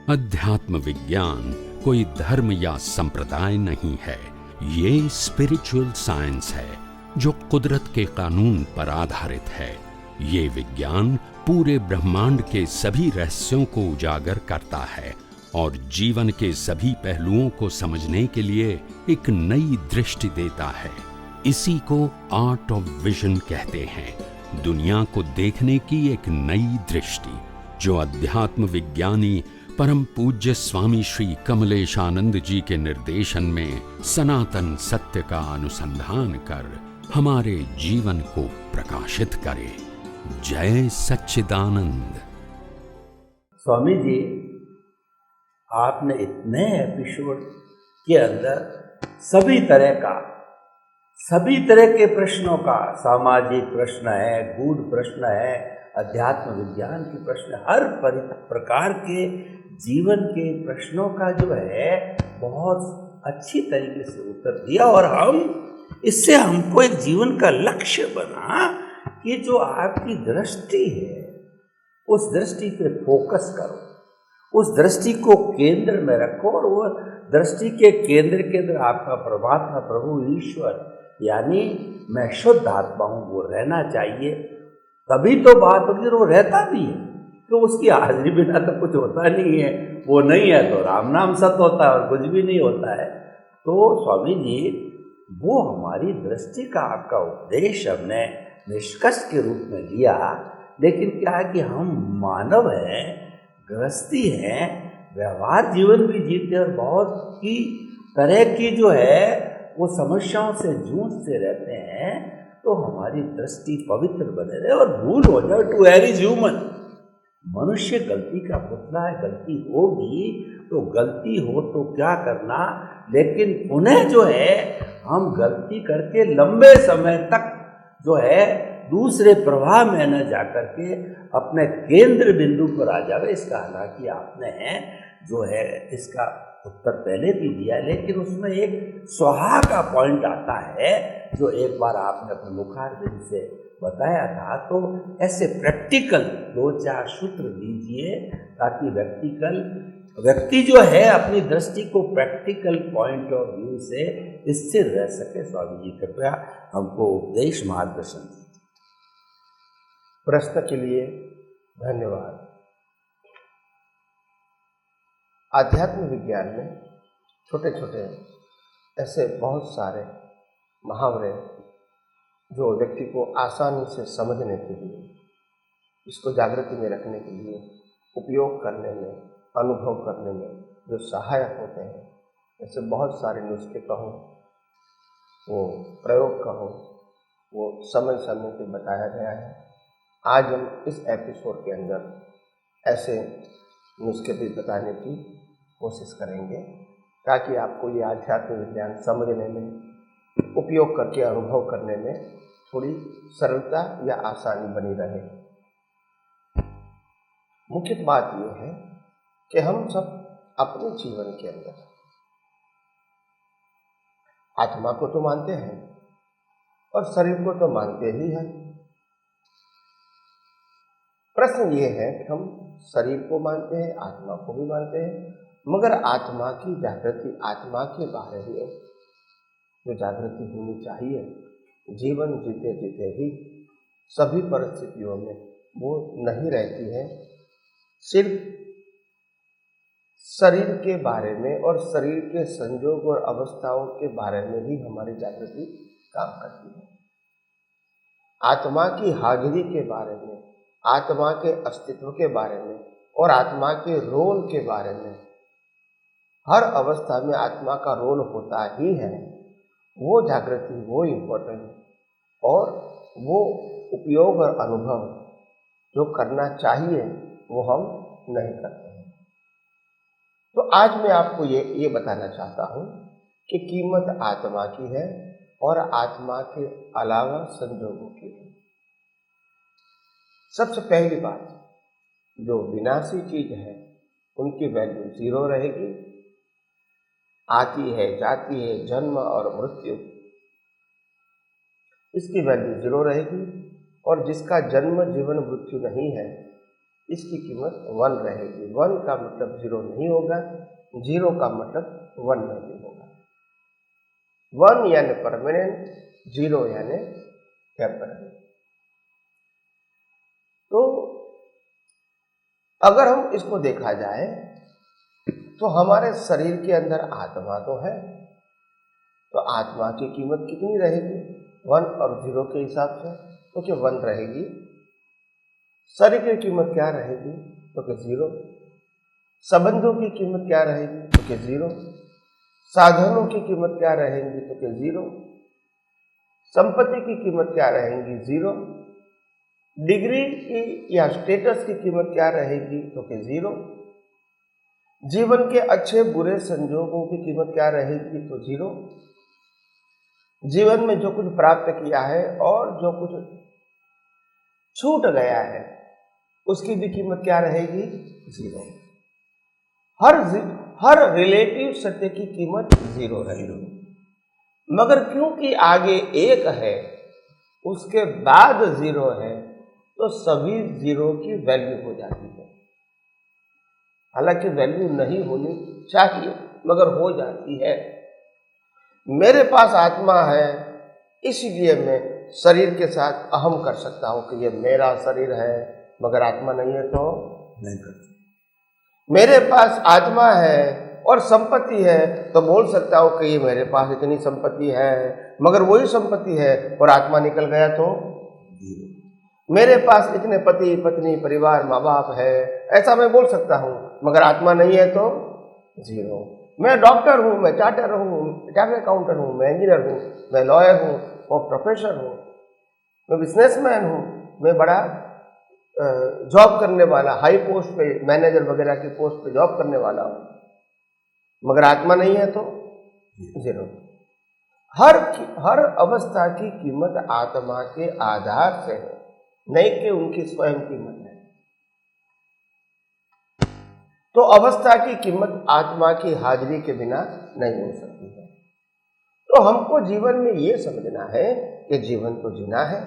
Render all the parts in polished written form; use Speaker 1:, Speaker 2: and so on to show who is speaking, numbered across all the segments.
Speaker 1: अध्यात्म विज्ञान कोई धर्म या संप्रदाय नहीं है। ये स्पिरिचुअल साइंस है जो कुदरत के कानून पर आधारित है। ये विज्ञान पूरे ब्रह्मांड के सभी रहस्यों को उजागर करता है और जीवन के सभी पहलुओं को समझने के लिए एक नई दृष्टि देता है। इसी को आर्ट ऑफ विजन कहते हैं, दुनिया को देखने की एक नई दृष्टि, जो अध्यात्म विज्ञानी परम पूज्य स्वामी श्री कमलेशानंद जी के निर्देशन में सनातन सत्य का अनुसंधान कर हमारे जीवन को प्रकाशित करे। जय सच्चिदानंद।
Speaker 2: स्वामी जी, आपने इतने एपिसोड के अंदर सभी तरह के प्रश्नों का, सामाजिक प्रश्न है, गूढ़ प्रश्न है, अध्यात्म विज्ञान के प्रश्न, हर प्रकार के जीवन के प्रश्नों का जो है बहुत अच्छी तरीके से उत्तर दिया। और इससे हमको एक जीवन का लक्ष्य बना कि जो आपकी दृष्टि है उस दृष्टि पे फोकस करो, उस दृष्टि को केंद्र में रखो और वो दृष्टि के केंद्र के अंदर आपका परमात्मा प्रभु ईश्वर यानी मैं शुद्ध आत्मा हूँ वो रहना चाहिए। तभी तो बात होगी, वो रहता भी है तो उसकी हाजिरी बिना तो कुछ होता नहीं है, वो नहीं है तो राम नाम सत्य होता है और कुछ भी नहीं होता है। तो स्वामी जी, वो हमारी दृष्टि का आपका उपदेश हमने निष्कर्ष के रूप में लिया, लेकिन क्या है कि हम मानव हैं, गृहस्थी हैं, व्यवहार जीवन भी जीते और बहुत की तरह की जो है वो समस्याओं से जूझते रहते हैं। तो हमारी दृष्टि पवित्र बने रहे और भूल हो जाए। टू एयर इज ह्यूमन, मनुष्य गलती का पुतला है, गलती होगी तो गलती हो तो क्या करना, लेकिन उन्हें जो है हम गलती करके लंबे समय तक जो है दूसरे प्रवाह में न जा करके अपने केंद्र बिंदु पर आ जावे। इसका हालांकि आपने जो है इसका उत्तर पहले भी दिया, लेकिन उसमें एक स्वाहा का पॉइंट आता है जो एक बार आपने अपने मुखारबिंद से बताया था। तो ऐसे प्रैक्टिकल 2-4 सूत्र दीजिए ताकि व्यक्ति जो है अपनी दृष्टि को प्रैक्टिकल पॉइंट ऑफ व्यू से स्थिर रह सके। स्वामी जी, कृपया हमको उपदेश मार्गदर्शन दीजिए।
Speaker 3: प्रश्न के लिए धन्यवाद। आध्यात्म विज्ञान में छोटे छोटे ऐसे बहुत सारे मुहावरे जो व्यक्ति को आसानी से समझने के लिए, इसको जागृति में रखने के लिए, उपयोग करने में, अनुभव करने में जो सहायक होते हैं, ऐसे बहुत सारे नुस्खे कहो, वो प्रयोग कहो, वो समय समय पे बताया गया है। आज हम इस एपिसोड के अंदर ऐसे नुस्खे भी बताने की कोशिश करेंगे ताकि आपको ये आध्यात्म विज्ञान समझने में, उपयोग करके अनुभव करने में थोड़ी सरलता या आसानी बनी रहे। मुख्य बात यह है कि हम सब अपने जीवन के अंदर आत्मा को तो मानते हैं और शरीर को तो मानते ही हैं। प्रश्न ये है कि हम शरीर को मानते हैं, आत्मा को भी मानते हैं, मगर आत्मा की जागृति, आत्मा के बारे में जो जागृति होनी चाहिए जीवन जीते जीते ही सभी परिस्थितियों में वो नहीं रहती है। सिर्फ शरीर के बारे में और शरीर के संयोग और अवस्थाओं के बारे में ही हमारी जागृति काम करती है। आत्मा की हाजिरी के बारे में, आत्मा के अस्तित्व के बारे में और आत्मा के रोल के बारे में, हर अवस्था में आत्मा का रोल होता ही है, वो जागृति, वो इम्पोर्टेंट और वो उपयोग और अनुभव जो करना चाहिए वो हम नहीं करते हैं। तो आज मैं आपको ये बताना चाहता हूँ कि कीमत आत्मा की है और आत्मा के अलावा संजोगों की है। सबसे पहली बात, जो विनाशी चीज है उनकी वैल्यू 0 रहेगी। आती है, जाती है, जन्म और मृत्यु, इसकी वैल्यू 0 रहेगी। और जिसका जन्म, जीवन, मृत्यु नहीं है इसकी कीमत 1 रहेगी। 1 का मतलब 0 नहीं होगा, 0 का मतलब 1 नहीं होगा। 1 यानी परमानेंट, 0 यानी टेम्पररी। तो अगर हम इसको देखा जाए तो हमारे शरीर के अंदर आत्मा तो है, तो आत्मा की कीमत कितनी रहेगी? 1 और 0 के हिसाब से तो क्या 1 रहेगी। शरीर की कीमत क्या रहेगी? तो क्या 0। संबंधों की कीमत क्या रहेगी? तो क्या 0। साधनों की कीमत क्या रहेंगी? तो क्या 0। संपत्ति की कीमत क्या रहेंगी? 0। डिग्री की या स्टेटस की कीमत क्या रहेगी? तो क्या 0। जीवन के अच्छे बुरे संजोगों की कीमत क्या रहेगी? तो 0। जीवन में जो कुछ प्राप्त किया है और जो कुछ छूट गया है उसकी भी कीमत क्या रहेगी? 0। हर रिलेटिव सत्य की कीमत 0 रहेगी। मगर क्योंकि आगे 1 है, उसके बाद 0 है, तो सभी 0 की वैल्यू हो जाती है। हालांकि वैल्यू नहीं होनी चाहिए मगर हो जाती है। मेरे पास आत्मा है, इसलिए मैं शरीर के साथ अहम कर सकता हूं कि ये मेरा शरीर है, मगर आत्मा नहीं है तो
Speaker 2: नहीं करते।
Speaker 3: मेरे पास आत्मा है और संपत्ति है तो बोल सकता हूं कि ये मेरे पास इतनी संपत्ति है, मगर वही संपत्ति है और आत्मा निकल गया तो
Speaker 2: 0।
Speaker 3: मेरे पास इतने पति पत्नी परिवार माँ बाप है, ऐसा मैं बोल सकता हूँ, मगर आत्मा नहीं है तो 0। मैं डॉक्टर हूँ, मैं चार्टर अकाउंटेंट हूँ, मैं इंजीनियर हूँ, मैं लॉयर हूँ, मैं प्रोफेसर हूँ, मैं बिजनेसमैन हूँ, मैं बड़ा जॉब करने वाला, हाई पोस्ट पे मैनेजर वगैरह की पोस्ट पे जॉब करने वाला हूँ, मगर आत्मा नहीं है तो 0। हर अवस्था की कीमत आत्मा के आधार से है, नहीं कि उनकी स्वयं कीमत है। तो अवस्था की कीमत आत्मा की हाजिरी के बिना नहीं हो सकती है। तो हमको जीवन में ये समझना है कि जीवन को जीना है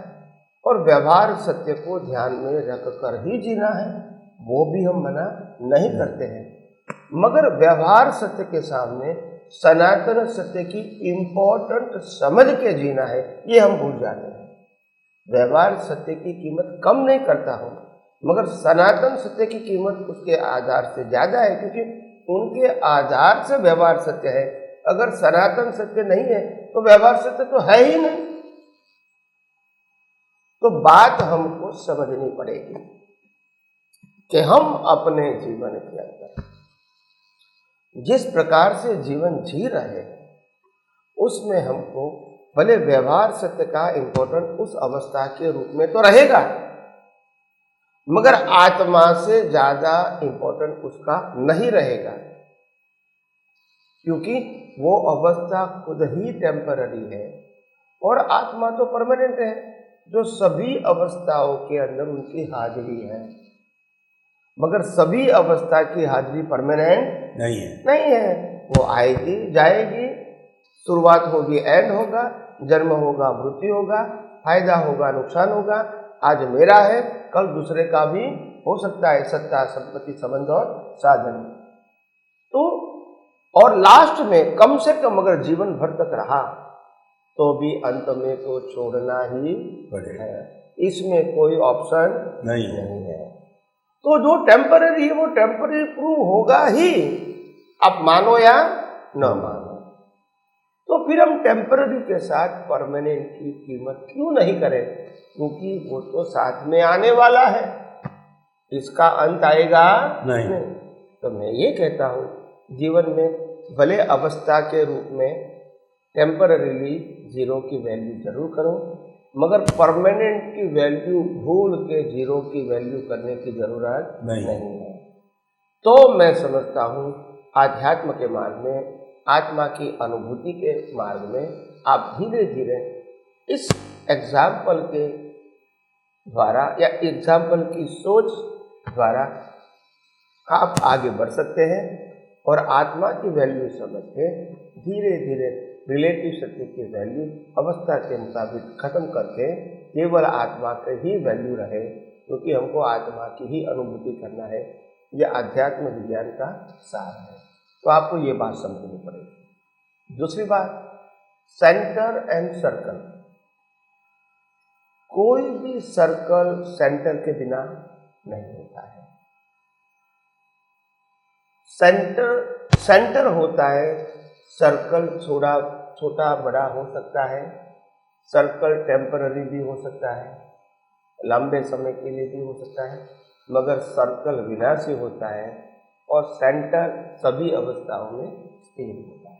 Speaker 3: और व्यवहार सत्य को ध्यान में रखकर ही जीना है, वो भी हम मना नहीं करते हैं, मगर व्यवहार सत्य के सामने सनातन सत्य की इम्पोर्टेंट समझ के जीना है, ये हम भूल जाते हैं। व्यवहार सत्य की कीमत कम नहीं करता हूं, मगर सनातन सत्य की कीमत उसके आधार से ज्यादा है, क्योंकि उनके आधार से व्यवहार सत्य है। अगर सनातन सत्य नहीं है तो व्यवहार सत्य तो है ही नहीं। तो बात हमको समझनी पड़ेगी कि हम अपने जीवन के अंदर जिस प्रकार से जीवन जी रहे हैं उसमें हमको भले व्यवहार सत्य का इंपॉर्टेंट उस अवस्था के रूप में तो रहेगा, मगर आत्मा से ज्यादा इंपॉर्टेंट उसका नहीं रहेगा, क्योंकि वो अवस्था खुद ही टेम्पररी है और आत्मा तो परमानेंट है, जो सभी अवस्थाओं के अंदर उनकी हाजिरी है। मगर सभी अवस्था की हाजिरी परमानेंट नहीं है। वो आएगी जाएगी, शुरुआत होगी एंड होगा, जन्म होगा मृत्यु होगा, फायदा होगा नुकसान होगा। आज मेरा है, कल दूसरे का भी हो सकता है, सत्ता संपत्ति संबंध और साधन। तो और लास्ट में कम से कम अगर जीवन भर तक रहा तो भी अंत में तो छोड़ना ही है, इसमें कोई ऑप्शन नहीं है। तो जो टेम्पररी है वो टेम्पररी प्रूव होगा ही, आप मानो या न मानो। तो फिर हम टेम्पररी के साथ परमानेंट की कीमत क्यों नहीं करें, क्योंकि वो तो साथ में आने वाला है, इसका अंत आएगा नहीं। तो मैं ये कहता हूँ जीवन में भले अवस्था के रूप में टेम्पररीली 0 की वैल्यू जरूर करो, मगर परमानेंट की वैल्यू भूल के 0 की वैल्यू करने की जरूरत नहीं है। तो मैं समझता हूँ आध्यात्म के मार्ग में, आत्मा की अनुभूति के मार्ग में आप धीरे धीरे इस एग्जाम्पल के द्वारा या एग्जाम्पल की सोच द्वारा आप आगे बढ़ सकते हैं और आत्मा की वैल्यू समझ के धीरे धीरे रिलेटिव सत्य की वैल्यू अवस्था के मुताबिक खत्म करके केवल आत्मा का ही वैल्यू रहे, क्योंकि हमको आत्मा की ही अनुभूति करना है। यह आध्यात्म विज्ञान का सार है। तो आपको ये बात समझनी पड़ेगी। दूसरी बात, सेंटर एंड सर्कल। कोई भी सर्कल सेंटर के बिना नहीं होता है। सेंटर होता है, सर्कल थोड़ा छोटा बड़ा हो सकता है, सर्कल टेम्पररी भी हो सकता है, लंबे समय के लिए भी हो सकता है, मगर सर्कल विनाशी होता है और सेंटर सभी अवस्थाओं में स्थिर होता है।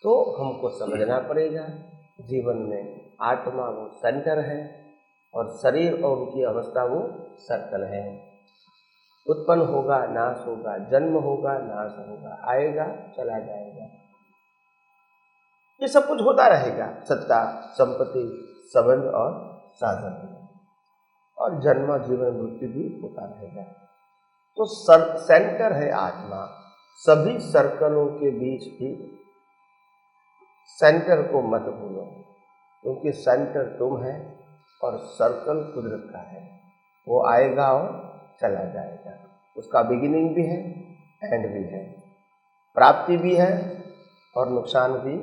Speaker 3: तो हमको समझना पड़ेगा जीवन में आत्मा वो सेंटर है और शरीर और उनकी अवस्था वो सर्कल है। उत्पन्न होगा, नाश होगा, जन्म होगा, नाश होगा, आएगा, चला जाएगा, ये सब कुछ होता रहेगा। सत्ता, संपत्ति, संबंध और साधन, और जन्म, जीवन, मृत्यु भी होता रहेगा। तो सेंटर है आत्मा। सभी सर्कलों के बीच भी सेंटर को मत भूलो, क्योंकि सेंटर तुम है और सर्कल कुदरत का है। वो आएगा और चला जाएगा, उसका बिगिनिंग भी है, एंड भी है, प्राप्ति भी है और नुकसान भी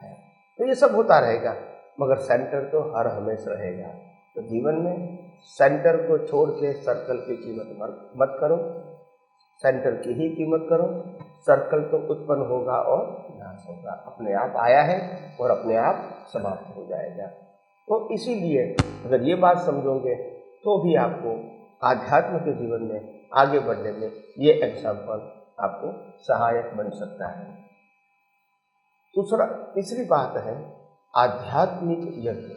Speaker 3: है। तो ये सब होता रहेगा, मगर सेंटर तो हर हमेशा रहेगा। तो जीवन में सेंटर को छोड़ के सर्कल की कीमत मत करो, सेंटर की ही कीमत करो। सर्कल तो उत्पन्न होगा और नाश होगा, अपने आप आया है और अपने आप समाप्त हो जाएगा। तो इसीलिए अगर ये बात समझोगे तो भी आपको आध्यात्म के जीवन में आगे बढ़ने में ये एग्जाम्पल आपको सहायक बन सकता है। तीसरी बात है आध्यात्मिक यज्ञ।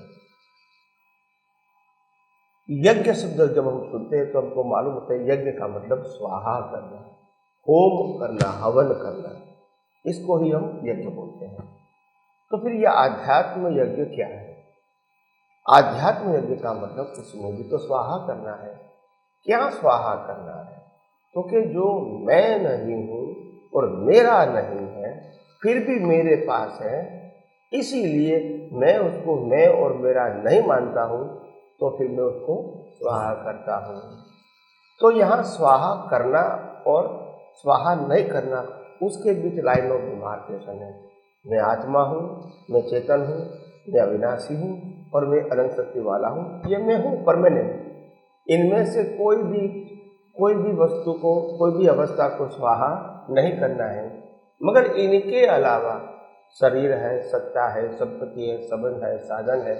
Speaker 3: यज्ञ शब्द जब हम सुनते हैं तो हमको मालूम होता है यज्ञ का मतलब स्वाहा करना, होम करना, हवन करना, इसको ही हम यज्ञ बोलते हैं। तो फिर यह आध्यात्म यज्ञ क्या है? आध्यात्म यज्ञ का मतलब इसमें भी तो स्वाहा करना है। क्या स्वाहा करना है? क्योंकि जो मैं नहीं हूँ और मेरा नहीं है फिर भी मेरे पास है, इसीलिए मैं उसको मैं और मेरा नहीं मानता हूँ, तो फिर मैं उसको स्वाहा करता हूँ। तो यहाँ स्वाहा करना और स्वाहा नहीं करना, उसके बीच लाइन ऑफ डिमार्केशन है। मैं आत्मा हूँ, मैं चेतन हूँ, मैं अविनाशी हूँ और मैं अनंत शक्ति वाला हूँ। ये मैं हूँ परमानेंट। इनमें से कोई भी वस्तु को, कोई भी अवस्था को स्वाहा नहीं करना है। मगर इनके अलावा शरीर है, सत्ता है, संपत्ति है, संबंध है, साधन है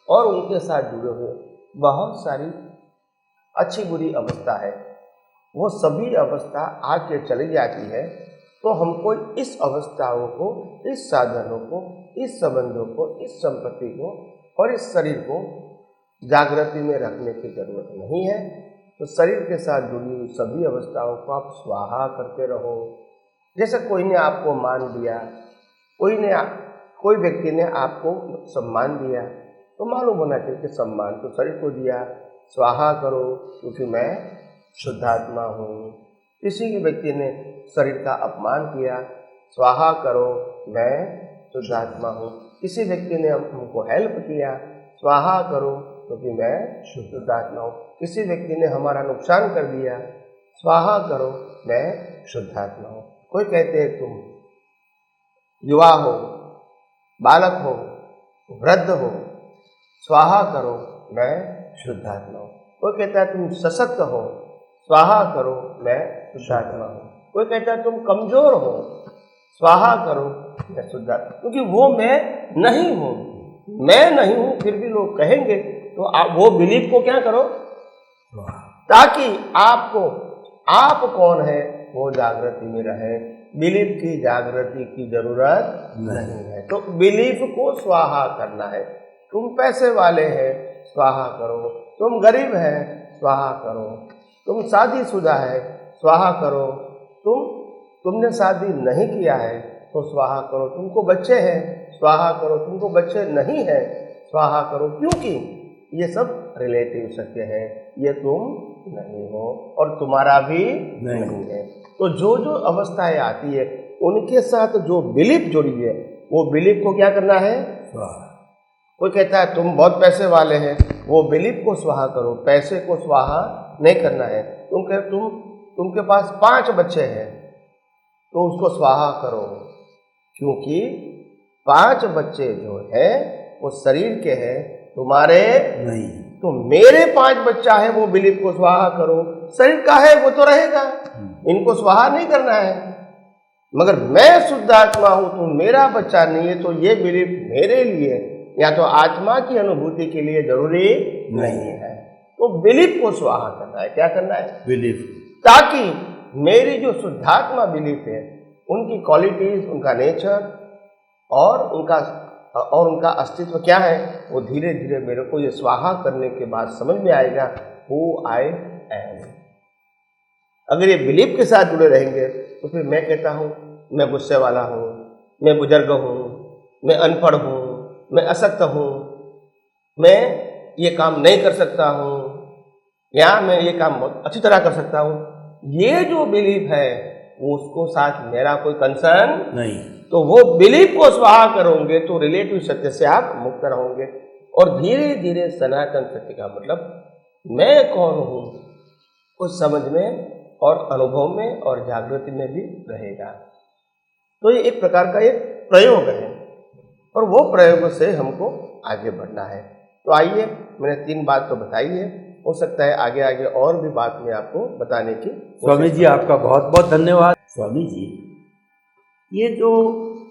Speaker 3: और उनके साथ जुड़े हुए बहुत सारी अच्छी बुरी अवस्था है। वो सभी अवस्था आके चली जाती है, तो हमको इस अवस्थाओं को, इस साधनों को, इस संबंधों को, इस संपत्ति को और इस शरीर को जागृति में रखने की जरूरत नहीं है। तो शरीर के साथ जुड़ी हुई सभी अवस्थाओं को आप स्वाहा करते रहो। जैसे कोई ने आपको मान दिया, कोई व्यक्ति ने आपको सम्मान दिया, तो मालूम होना चाहिए कि सम्मान तो शरीर को दिया, स्वाहा करो क्योंकि मैं शुद्धात्मा हूँ। किसी व्यक्ति ने शरीर का अपमान किया, स्वाहा करो मैं शुद्धात्मा हूँ। किसी व्यक्ति ने हमको हेल्प किया, स्वाहा करो क्योंकि मैं शुद्धात्मा हूँ। किसी व्यक्ति ने हमारा नुकसान कर दिया, स्वाहा करो मैं शुद्धात्मा हूँ। कोई कहते हैं तुम युवा हो, बालक हो, वृद्ध हो, स्वाहा करो मैं शुद्धात्मा हूँ। कोई कहता है तुम सशक्त हो, स्वाहा करो मैं शुद्धात्मा हूँ। कोई कहता है तुम कमजोर हो, स्वाहा करो मैं शुद्धात्मा, क्योंकि वो मैं नहीं हूँ। मैं नहीं हूँ फिर भी लोग कहेंगे, तो आप वो बिलीफ को क्या करो, ताकि आप कौन है वो जागृति में रहे। बिलीफ की जागृति की जरूरत नहीं है, तो बिलीफ को स्वाहा करना है। तुम पैसे वाले हैं, स्वाहा करो। तुम गरीब हैं, स्वाहा करो। तुम शादीशुदा है, स्वाहा करो। तुमने शादी नहीं किया है तो स्वाहा करो। तुमको बच्चे हैं, स्वाहा करो। तुमको बच्चे नहीं हैं, स्वाहा करो, क्योंकि ये सब रिलेटिव सत्य है। ये तुम नहीं हो और तुम्हारा भी नहीं है। तो जो अवस्थाएं आती है उनके साथ जो बिलीफ जुड़ी है, वो बिलीफ को क्या करना है, कोई कहता है तुम बहुत पैसे वाले हैं, वो बिलीफ को स्वाहा करो, पैसे को स्वाहा नहीं करना है। तुमके पास 5 बच्चे हैं तो उसको स्वाहा करो, क्योंकि 5 बच्चे जो है वो शरीर के हैं, तुम्हारे
Speaker 2: नहीं।
Speaker 3: तो मेरे 5 बच्चा है वो बिलीफ को स्वाहा करो, शरीर का है वो तो रहेगा, इनको स्वाहा नहीं करना है। मगर मैं शुद्ध आत्मा हूं तो मेरा बच्चा नहीं है, तो ये बिलीफ मेरे लिए या तो आत्मा की अनुभूति के लिए जरूरी नहीं है। तो बिलीफ को स्वाहा करना है। क्या करना है?
Speaker 2: बिलीफ।
Speaker 3: ताकि मेरी जो शुद्धात्मा बिलीफ है, उनकी क्वालिटीज, उनका नेचर और उनका अस्तित्व क्या है, वो धीरे धीरे मेरे को ये स्वाहा करने के बाद समझ में आएगा हु आई एम। अगर ये बिलीफ के साथ जुड़े रहेंगे तो फिर मैं कहता हूँ मैं गुस्से वाला हूँ, मैं बुजुर्ग हूँ, मैं अनपढ़ हूँ, मैं अशक्त हूँ, मैं ये काम नहीं कर सकता हूँ, या मैं ये काम बहुत अच्छी तरह कर सकता हूँ। ये जो बिलीफ है वो उसको साथ मेरा कोई कंसर्न
Speaker 2: नहीं।
Speaker 3: तो वो बिलीफ को स्वाहा करोगे तो रिलेटिव सत्य से आप मुक्त रहोगे, और धीरे धीरे सनातन सत्य का मतलब मैं कौन हूँ उस समझ में और अनुभव में और जागृति में भी रहेगा। तो ये एक प्रकार का एक प्रयोग है, और वो प्रयोग से हमको आगे बढ़ना है। तो आइए, मैंने 3 बात तो बताई है, हो सकता है आगे आगे और भी बात मैं आपको बताने की।
Speaker 2: स्वामी जी आपका बहुत बहुत धन्यवाद। स्वामी जी, ये जो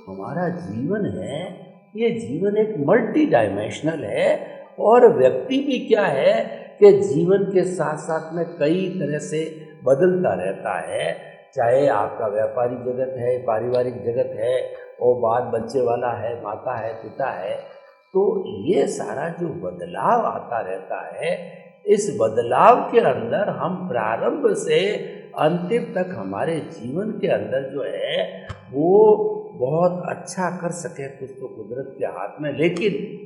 Speaker 2: हमारा जीवन है, ये जीवन एक मल्टी डायमेंशनल है, और व्यक्ति भी क्या है कि जीवन के साथ साथ में कई तरह से बदलता रहता है। चाहे आपका व्यापारिक जगत है, पारिवारिक जगत है, और बाल बच्चे वाला है, माता है, पिता है, तो ये सारा जो बदलाव आता रहता है, इस बदलाव के अंदर हम प्रारंभ से अंतिम तक हमारे जीवन के अंदर जो है वो बहुत अच्छा कर सके कुछ तो कुदरत के हाथ में। लेकिन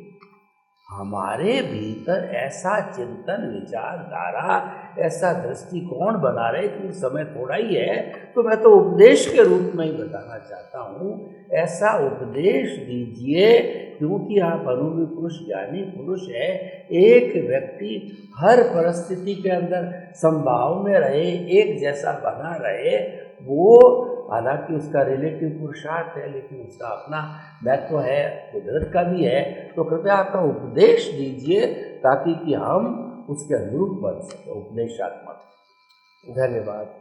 Speaker 2: हमारे भीतर ऐसा चिंतन, विचारधारा, ऐसा दृष्टिकोण बना रहे कि समय थोड़ा ही है, तो मैं तो उपदेश के रूप में ही बताना चाहता हूँ। ऐसा उपदेश दीजिए, क्योंकि आप अनुभवी पुरुष, ज्ञानी पुरुष है। एक व्यक्ति हर परिस्थिति के अंदर संभाव में रहे, एक जैसा बना रहे, वो हालांकि उसका रिलेटिव पुरुषार्थ है, लेकिन उसका अपना महत्व है, कुदरत का भी है। तो कृपया आपका उपदेश दीजिए ताकि कि हम उसके अनुरूप बन सके, उपदेशात्मक।
Speaker 3: धन्यवाद।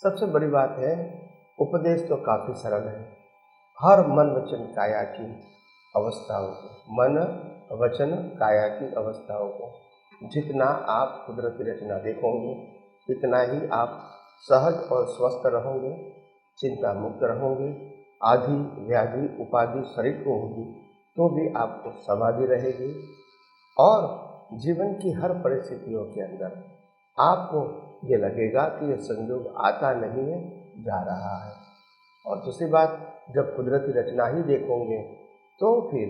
Speaker 3: सबसे बड़ी बात है, उपदेश तो काफ़ी सरल है। हर मन वचन काया की अवस्थाओं को, मन वचन काया की अवस्थाओं को जितना आप कुदरती रचना देखोगे, इतना ही आप सहज और स्वस्थ रहोगे, चिंता मुक्त रहोगे। आदि व्याधि उपाधि शरीर को होगी तो भी आपको समाधि रहेगी, और जीवन की हर परिस्थितियों के अंदर आपको ये लगेगा कि ये संयोग आता नहीं है, जा रहा है। और दूसरी बात, जब कुदरती रचना ही देखोगे तो फिर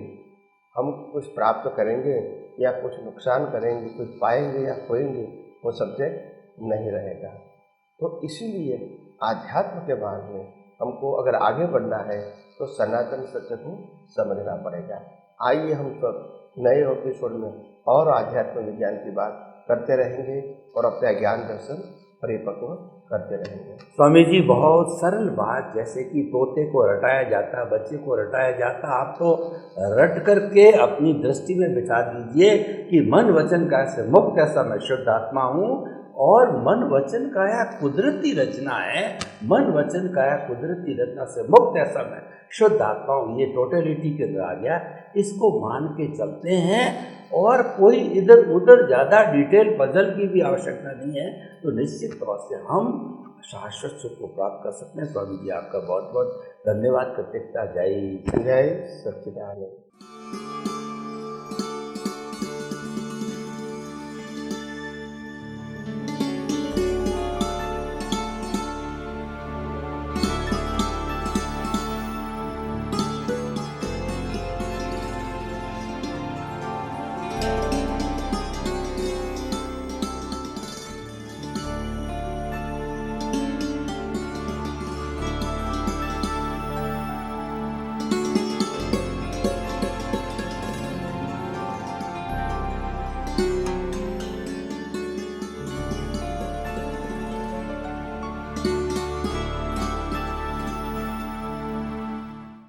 Speaker 3: हम कुछ प्राप्त करेंगे या कुछ नुकसान करेंगे, कुछ पाएंगे या खोएंगे, वो सब्जेक्ट नहीं रहेगा। तो इसीलिए आध्यात्म के मार्ग में हमको अगर आगे बढ़ना है तो सनातन सत्य को समझना पड़ेगा। आइए हम सब नए एपिसोड में और आध्यात्म विज्ञान की बात करते रहेंगे और अपना ज्ञान दर्शन परिपक्व करते रहेंगे।
Speaker 2: स्वामी जी, बहुत सरल बात, जैसे कि तोते को रटाया जाता, बच्चे को रटाया जाता, आप तो रट करके अपनी दृष्टि में बिठा दीजिए कि मन वचन काया से मुक्त ऐसा मैं शुद्ध आत्मा हूँ, और मन वचन काया कुदरती रचना है, मन वचन काया कुदरती रचना से मुक्त ऐसा मैं शुद्ध आत्मा हूँ। ये टोटलिटी के अंदर आ गया, इसको मान के चलते हैं, और कोई इधर उधर ज़्यादा डिटेल पजल की भी आवश्यकता नहीं है, तो निश्चित तौर से हम शाश्वत सुख को प्राप्त कर सकते हैं। स्वामी जी आपका बहुत बहुत धन्यवाद। कृतज्ञता। जय
Speaker 3: जय सच्चिदानंद।